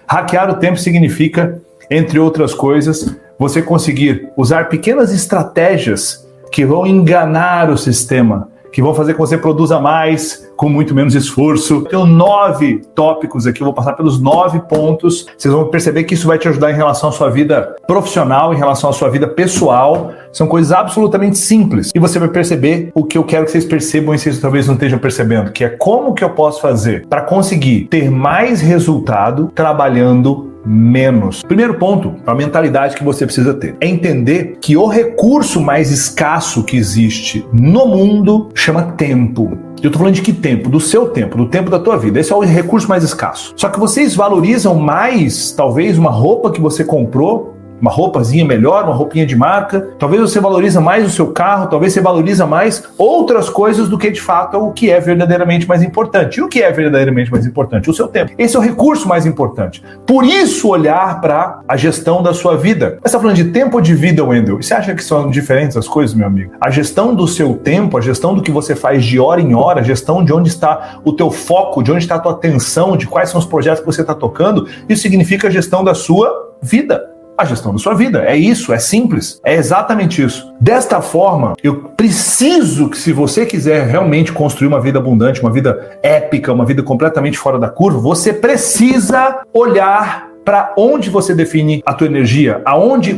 Hackear o tempo significa, entre outras coisas, você conseguir usar pequenas estratégias que vão enganar o sistema, que vão fazer com que você produza mais com muito menos esforço. Eu tenho 9 tópicos aqui, eu vou passar pelos 9 pontos. Vocês vão perceber que isso vai te ajudar em relação à sua vida profissional, em relação à sua vida pessoal. São coisas absolutamente simples. E você vai perceber o que eu quero que vocês percebam e vocês talvez não estejam percebendo, que é como que eu posso fazer para conseguir ter mais resultado trabalhando menos. Primeiro ponto, a mentalidade que você precisa ter é entender que o recurso mais escasso que existe no mundo chama tempo. Eu tô falando de que tempo? Do seu tempo, do tempo da tua vida. Esse é o recurso mais escasso. Só que vocês valorizam mais, talvez, uma roupa que você comprou, uma roupazinha melhor, uma roupinha de marca. Talvez você valoriza mais o seu carro, talvez você valoriza mais outras coisas do que, de fato, o que é verdadeiramente mais importante. E o que é verdadeiramente mais importante? O seu tempo. Esse é o recurso mais importante. Por isso, olhar para a gestão da sua vida. Você está falando de tempo ou de vida, Wendel? Você acha que são diferentes as coisas, meu amigo? A gestão do seu tempo, a gestão do que você faz de hora em hora, a gestão de onde está o teu foco, de onde está a tua atenção, de quais são os projetos que você está tocando, isso significa a gestão da sua vida. A gestão da sua vida. É isso, é simples. É exatamente isso. Desta forma, eu preciso que, se você quiser realmente construir uma vida abundante, uma vida épica, uma vida completamente fora da curva, você precisa olhar para onde você define a tua energia,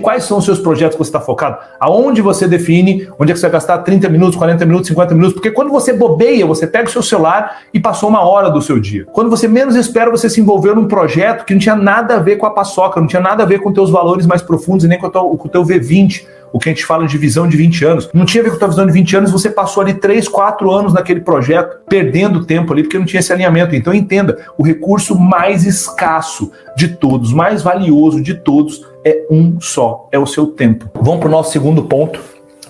quais são os seus projetos que você está focado, aonde você define onde é que você vai gastar 30 minutos, 40 minutos, 50 minutos, porque quando você bobeia, você pega o seu celular e passou uma hora do seu dia. Quando você menos espera, você se envolveu num projeto que não tinha nada a ver com a paçoca, não tinha nada a ver com teus valores mais profundos e nem com o teu V20, o que a gente fala de visão de 20 anos. Não tinha a ver com a tua visão de 20 anos, você passou ali 3, 4 anos naquele projeto, perdendo tempo ali, porque não tinha esse alinhamento. Então entenda, o recurso mais escasso de todos, mais valioso de todos, é um só, é o seu tempo. Vamos para o nosso segundo ponto,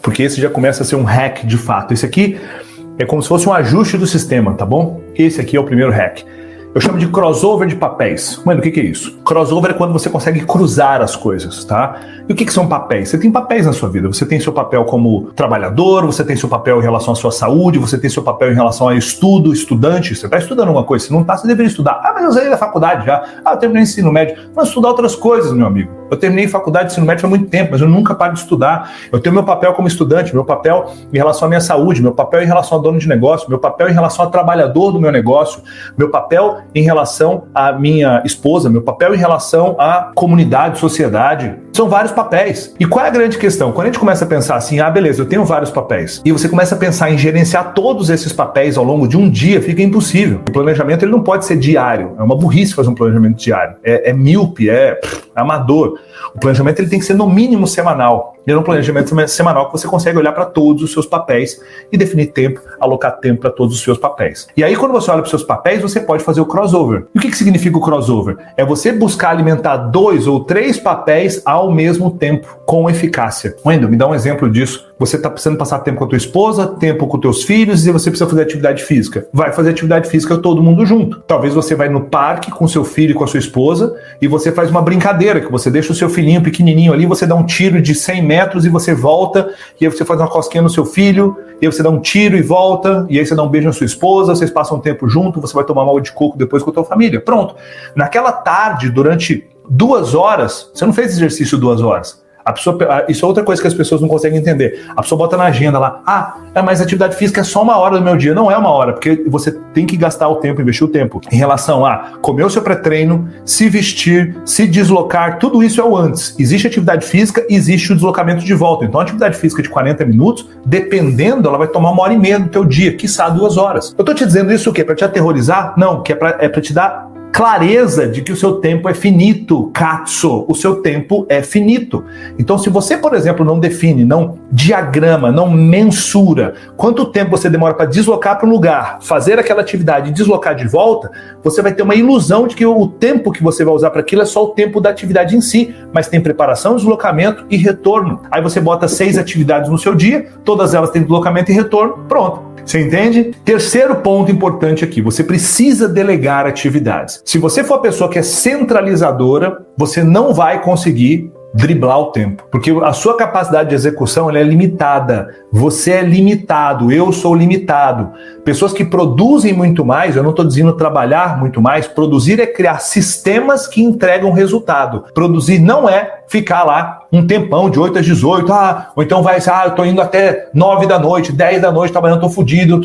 porque esse já começa a ser um hack de fato. Esse aqui é como se fosse um ajuste do sistema, tá bom? Esse aqui é o primeiro hack. Eu chamo de crossover de papéis. Mano, o que é isso? Crossover é quando você consegue cruzar as coisas, tá? E o que são papéis? Você tem papéis na sua vida. Você tem seu papel como trabalhador, você tem seu papel em relação à sua saúde, você tem seu papel em relação a estudo, estudante. Você está estudando alguma coisa, se não está, você deveria estudar. Ah, mas eu saí da faculdade já. Ah, eu terminei ensino médio. Mas estudar outras coisas, meu amigo. Eu terminei faculdade de ensino médio há muito tempo, mas eu nunca paro de estudar. Eu tenho meu papel como estudante, meu papel em relação à minha saúde, meu papel em relação a dono de negócio, meu papel em relação a trabalhador do meu negócio, meu papel em relação à minha esposa, meu papel em relação à comunidade, sociedade. São vários papéis. E qual é a grande questão? Quando a gente começa a pensar assim, beleza, eu tenho vários papéis, e você começa a pensar em gerenciar todos esses papéis ao longo de um dia, fica impossível. O planejamento ele não pode ser diário. É uma burrice fazer um planejamento diário. É míope, é amador. O planejamento ele tem que ser no mínimo semanal. E é um planejamento semanal que você consegue olhar para todos os seus papéis e definir tempo, alocar tempo para todos os seus papéis. E aí, quando você olha para os seus papéis, você pode fazer o crossover. E o que significa o crossover? É você buscar alimentar 2 ou 3 papéis ao mesmo tempo, com eficácia. Wendel, me dá um exemplo disso. Você está precisando passar tempo com a tua esposa, tempo com teus filhos, e você precisa fazer atividade física. Vai fazer atividade física todo mundo junto. Talvez você vai no parque com seu filho e com a sua esposa, e você faz uma brincadeira, que você deixa o seu filhinho pequenininho ali, você dá um tiro de 100 metros e você volta, e aí você faz uma cosquinha no seu filho, e aí você dá um tiro e volta, e aí você dá um beijo na sua esposa, vocês passam um tempo junto, você vai tomar uma água de coco depois com a tua família. Pronto. Naquela tarde, durante 2 horas, você não fez exercício 2 horas. Isso é outra coisa que as pessoas não conseguem entender. A pessoa bota na agenda lá, mas atividade física é só 1 hora do meu dia. Não é 1 hora, porque você tem que gastar o tempo, investir o tempo. Em relação a comer o seu pré-treino, se vestir, se deslocar, tudo isso é o antes. Existe atividade física, existe o deslocamento de volta. Então a atividade física de 40 minutos, dependendo, ela vai tomar 1h30 do teu dia, quiçá 2 horas. Eu tô te dizendo isso o quê? Pra te aterrorizar? Não, que é pra te dar clareza de que o seu tempo é finito, Katsu, o seu tempo é finito. Então, se você, por exemplo, não define, não diagrama, não mensura quanto tempo você demora para deslocar para um lugar, fazer aquela atividade e deslocar de volta, você vai ter uma ilusão de que o tempo que você vai usar para aquilo é só o tempo da atividade em si, mas tem preparação, deslocamento e retorno. Aí você bota 6 atividades no seu dia, todas elas têm deslocamento e retorno, pronto. Você entende? Terceiro ponto importante aqui, você precisa delegar atividades. Se você for a pessoa que é centralizadora, você não vai conseguir driblar o tempo, porque a sua capacidade de execução ela é limitada, você é limitado, eu sou limitado. Pessoas que produzem muito mais, eu não estou dizendo trabalhar muito mais, produzir é criar sistemas que entregam resultado. Produzir não é ficar lá um tempão, de 8 às 18, ou então vai, eu estou indo até 9 da noite, 10 da noite, trabalhando, estou fodido,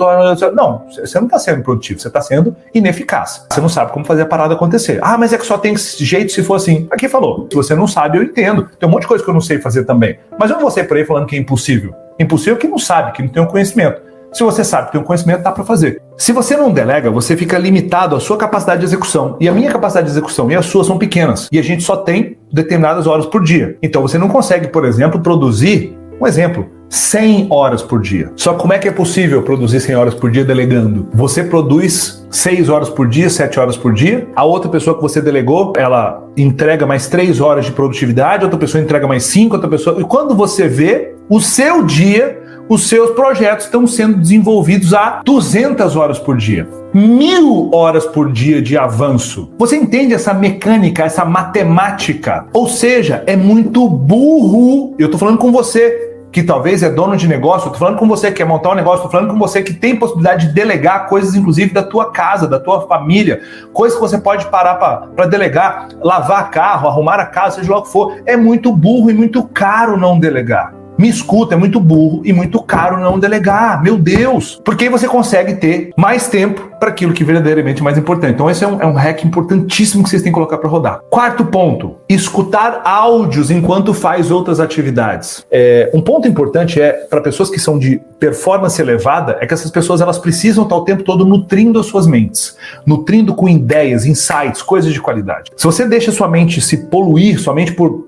não, você não está sendo produtivo, você está sendo ineficaz. Você não sabe como fazer a parada acontecer. Mas é que só tem jeito se for assim. Aqui falou, se você não sabe, eu entendo. Tem um monte de coisa que eu não sei fazer também. Mas eu não vou sair por aí falando que é impossível. Impossível que não sabe, que não tem um conhecimento. Se você sabe que tem um conhecimento, dá para fazer. Se você não delega, você fica limitado à sua capacidade de execução. E a minha capacidade de execução e a sua são pequenas. E a gente só tem determinadas horas por dia. Então você não consegue, por exemplo, produzir, um exemplo, 100 horas por dia. Só como é que é possível produzir 100 horas por dia delegando? Você produz 6 horas por dia, 7 horas por dia. A outra pessoa que você delegou, ela entrega mais 3 horas de produtividade, outra pessoa entrega mais 5, outra pessoa... E quando você vê, o seu dia... Os seus projetos estão sendo desenvolvidos a 200 horas por dia. 1000 horas por dia de avanço. Você entende essa mecânica, essa matemática? Ou seja, é muito burro. Eu estou falando com você que talvez é dono de negócio, eu tô falando com você que quer montar um negócio, tô falando com você que tem possibilidade de delegar coisas, inclusive da tua casa, da tua família, coisas que você pode parar para delegar, lavar carro, arrumar a casa, seja lá o que for. É muito burro e muito caro não delegar. Me escuta, é muito burro e muito caro não delegar, meu Deus! Porque aí você consegue ter mais tempo para aquilo que verdadeiramente é mais importante. Então esse é um hack importantíssimo que vocês têm que colocar para rodar. Quarto ponto, escutar áudios enquanto faz outras atividades. Um ponto importante para pessoas que são de performance elevada, é que essas pessoas elas precisam estar o tempo todo nutrindo as suas mentes, nutrindo com ideias, insights, coisas de qualidade. Se você deixa sua mente se poluir, somente por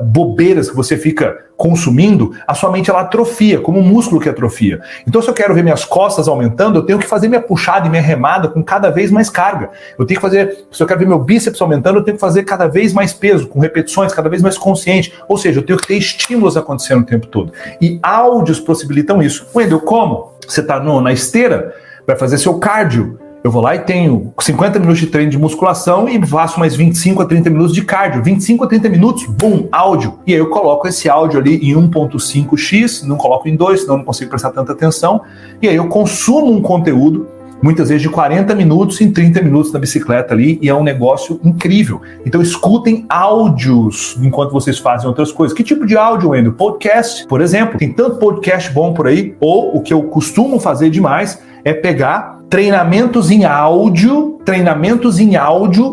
bobeiras que você fica consumindo, a sua mente ela atrofia, como um músculo que atrofia. Então se eu quero ver minhas costas aumentando, eu tenho que fazer minha puxada e minha remada com cada vez mais carga. Eu tenho que fazer, se eu quero ver meu bíceps aumentando, eu tenho que fazer cada vez mais peso, com repetições, cada vez mais consciente. Ou seja, eu tenho que ter estímulos acontecendo o tempo todo. E áudios possibilitam isso. Wendel, como? Você está na esteira, vai fazer seu cardio. Eu vou lá e tenho 50 minutos de treino de musculação e faço mais 25 a 30 minutos de cardio. 25 a 30 minutos, bum, áudio. E aí eu coloco esse áudio ali em 1.5x, não coloco em 2, senão eu não consigo prestar tanta atenção. E aí eu consumo um conteúdo, muitas vezes de 40 minutos em 30 minutos na bicicleta ali, e é um negócio incrível. Então escutem áudios enquanto vocês fazem outras coisas. Que tipo de áudio, Wendel? Podcast, por exemplo. Tem tanto podcast bom por aí, ou o que eu costumo fazer demais é pegar treinamentos em áudio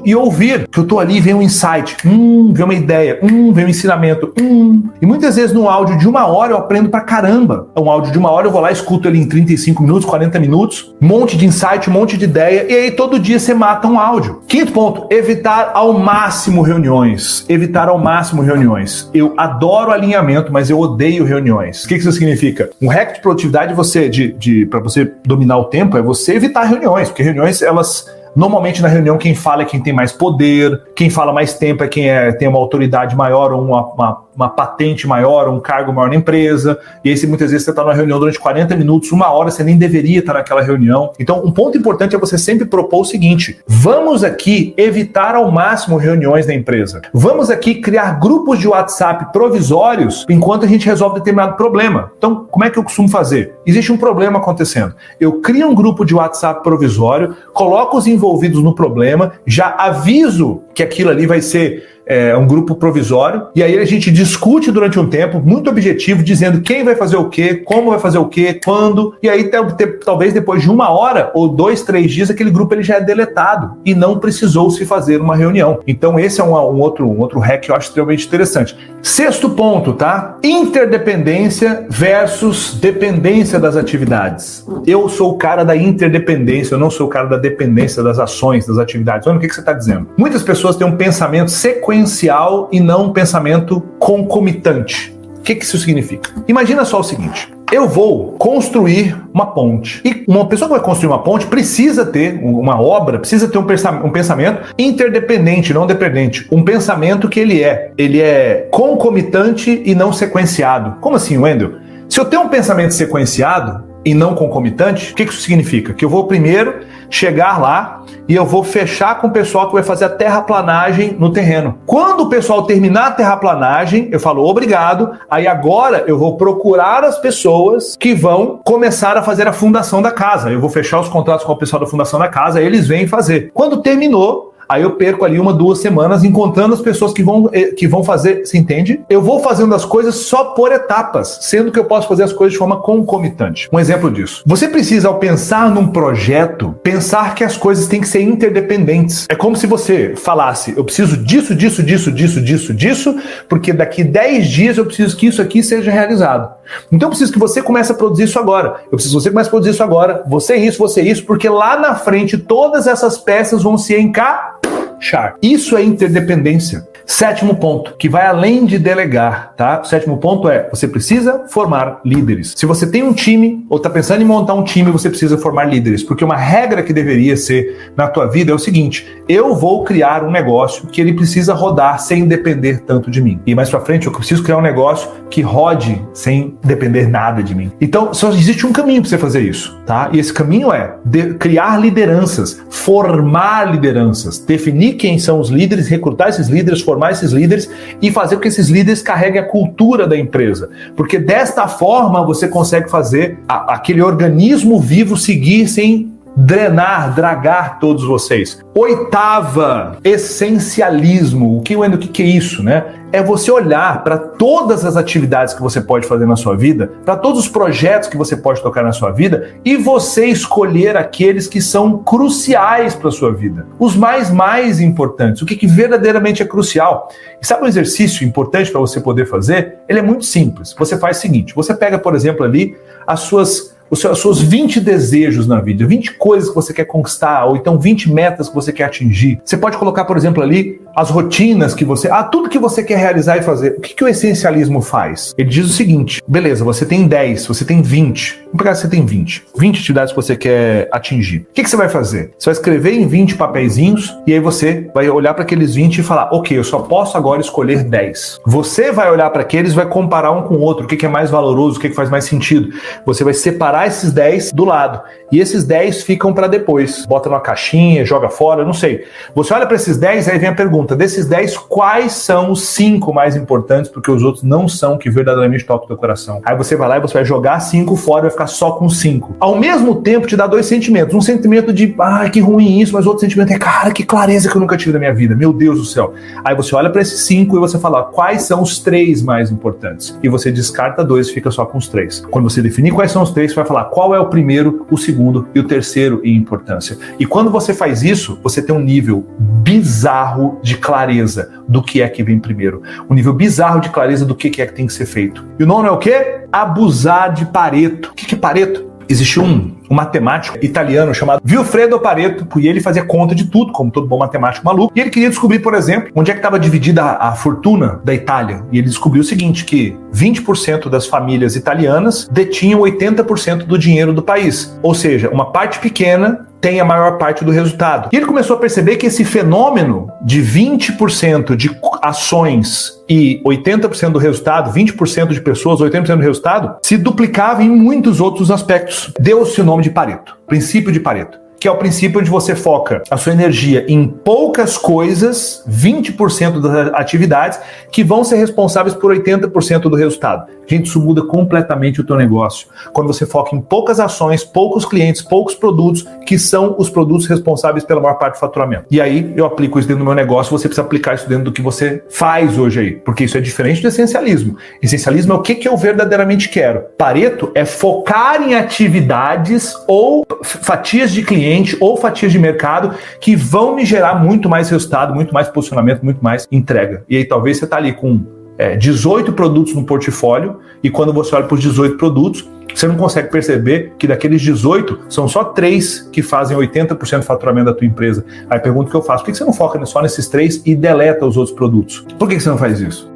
e ouvir. Que eu tô ali, vem um insight, vem uma ideia, vem um ensinamento, E muitas vezes no áudio de 1 hora eu aprendo pra caramba. Um áudio de 1 hora eu vou lá, escuto ele em 35 minutos, 40 minutos, um monte de insight, um monte de ideia, e aí todo dia você mata um áudio. Quinto ponto, evitar ao máximo reuniões. Eu adoro alinhamento, mas eu odeio reuniões. O que isso significa? Um hack de produtividade para você dominar o tempo é você evitar reuniões, porque reuniões, elas... Normalmente na reunião quem fala é quem tem mais poder, quem fala mais tempo é quem tem uma autoridade maior, ou uma patente maior, ou um cargo maior na empresa. E aí muitas vezes você está numa reunião durante 40 minutos, 1 hora, você nem deveria estar naquela reunião. Então um ponto importante é você sempre propor o seguinte: vamos aqui evitar ao máximo reuniões na empresa. Vamos aqui criar grupos de WhatsApp provisórios enquanto a gente resolve determinado problema. Então como é que eu costumo fazer? Existe um problema acontecendo. Eu crio um grupo de WhatsApp provisório, coloco os envolvidos no problema, já aviso que aquilo ali vai ser um grupo provisório, e aí a gente discute durante um tempo, muito objetivo, dizendo quem vai fazer o quê, como vai fazer o quê, quando, e aí talvez depois de 1 hora ou 2, 3 dias, aquele grupo ele já é deletado, e não precisou se fazer uma reunião. Então esse é um outro hack que eu acho extremamente interessante. Sexto ponto, tá? Interdependência versus dependência das atividades. Eu sou o cara da interdependência, eu não sou o cara da dependência das ações, das atividades. Olha o que você está dizendo. Muitas pessoas têm um pensamento sequencial e não um pensamento concomitante. O que isso significa? Imagina só o seguinte: eu vou construir uma ponte. E uma pessoa que vai construir uma ponte precisa ter uma obra, precisa ter um pensamento interdependente, não dependente. Um pensamento que ele é concomitante e não sequenciado. Como assim, Wendel? Se eu tenho um pensamento sequenciado, e não concomitante, o que isso significa? Que eu vou primeiro chegar lá e eu vou fechar com o pessoal que vai fazer a terraplanagem no terreno. Quando o pessoal terminar a terraplanagem, eu falo obrigado, aí agora eu vou procurar as pessoas que vão começar a fazer a fundação da casa. Eu vou fechar os contratos com o pessoal da fundação da casa, eles vêm fazer. Quando terminou, aí eu perco ali 1-2 semanas encontrando as pessoas que vão fazer, você entende? Eu vou fazendo as coisas só por etapas, sendo que eu posso fazer as coisas de forma concomitante. Um exemplo disso. Você precisa, ao pensar num projeto, pensar que as coisas têm que ser interdependentes. É como se você falasse, eu preciso disso, porque daqui 10 dias eu preciso que isso aqui seja realizado. Então eu preciso que você comece a produzir isso agora. Eu preciso que você comece a produzir isso agora. Você isso, porque lá na frente todas essas peças vão se encaixar. Isso é interdependência. 7º ponto, que vai além de delegar, tá? O 7º ponto é, você precisa formar líderes. Se você tem um time, ou está pensando em montar um time, você precisa formar líderes, porque uma regra que deveria ser na tua vida é o seguinte, eu vou criar um negócio que ele precisa rodar sem depender tanto de mim. E mais pra frente, eu preciso criar um negócio que rode sem depender nada de mim. Então, só existe um caminho para você fazer isso, tá? E esse caminho é criar lideranças, formar lideranças, definir quem são os líderes, recrutar esses líderes, formar esses líderes e fazer com que esses líderes carreguem a cultura da empresa. Porque desta forma você consegue fazer aquele organismo vivo seguir sem dragar todos vocês. 8ª, essencialismo. O que é isso, né? É você olhar para todas as atividades que você pode fazer na sua vida, para todos os projetos que você pode tocar na sua vida e você escolher aqueles que são cruciais para a sua vida. Os mais importantes. O que verdadeiramente é crucial. E sabe um exercício importante para você poder fazer? Ele é muito simples. Você faz o seguinte, você pega, por exemplo, ali os seus 20 desejos na vida, 20 coisas que você quer conquistar, ou então 20 metas que você quer atingir. Você pode colocar, por exemplo, ali as rotinas que você... tudo que você quer realizar e fazer. O que o essencialismo faz? Ele diz o seguinte, beleza, você tem 10, você tem 20. Vamos pegar que você tem 20 atividades que você quer atingir. O que você vai fazer? Você vai escrever em 20 papeizinhos e aí você vai olhar para aqueles 20 e falar, ok, eu só posso agora escolher 10. Você vai olhar para aqueles e vai comparar um com o outro, o que é mais valoroso, o que faz mais sentido. Você vai separar esses 10 do lado. E esses 10 ficam para depois. Bota numa caixinha, joga fora, não sei. Você olha para esses 10, aí vem a pergunta, desses 10, quais são os 5 mais importantes, porque os outros não são que verdadeiramente tocam o teu coração. Aí você vai lá e você vai jogar 5 fora e vai ficar só com 5. Ao mesmo tempo, te dá 2 sentimentos. Um sentimento de, que ruim isso, mas outro sentimento é, cara, que clareza que eu nunca tive na minha vida. Meu Deus do céu. Aí você olha para esses 5 e você fala, quais são os 3 mais importantes? E você descarta 2 e fica só com os 3. Quando você definir quais são os 3, você vai falar qual é o primeiro, o segundo e o terceiro em importância. E quando você faz isso, você tem um nível bizarro de clareza do que é que vem primeiro. Um nível bizarro de clareza do que é que tem que ser feito. E o nono é o quê? Abusar de Pareto. O que é Pareto? Existe um matemático italiano chamado Vilfredo Pareto, e ele fazia conta de tudo, como todo bom matemático maluco, e ele queria descobrir, por exemplo, onde é que estava dividida a fortuna da Itália. E ele descobriu o seguinte, que 20% das famílias italianas detinham 80% do dinheiro do país. Ou seja, uma parte pequena tem a maior parte do resultado. E ele começou a perceber que esse fenômeno de 20% de ações e 80% do resultado, 20% de pessoas, 80% do resultado, se duplicava em muitos outros aspectos. Deu-se o nome de Pareto, princípio de Pareto, que é o princípio onde você foca a sua energia em poucas coisas, 20% das atividades, que vão ser responsáveis por 80% do resultado. Gente, isso muda completamente o teu negócio. Quando você foca em poucas ações, poucos clientes, poucos produtos, que são os produtos responsáveis pela maior parte do faturamento. E aí, eu aplico isso dentro do meu negócio, você precisa aplicar isso dentro do que você faz hoje aí, porque isso é diferente do essencialismo. Essencialismo é o que eu verdadeiramente quero. Pareto é focar em atividades ou fatias de cliente ou fatias de mercado que vão me gerar muito mais resultado, muito mais posicionamento, muito mais entrega. E aí talvez você está ali com 18 produtos no portfólio e quando você olha para os 18 produtos, você não consegue perceber que daqueles 18, são só 3 que fazem 80% do faturamento da tua empresa. Aí pergunta o que eu faço, por que você não foca só nesses 3 e deleta os outros produtos? Por que você não faz isso?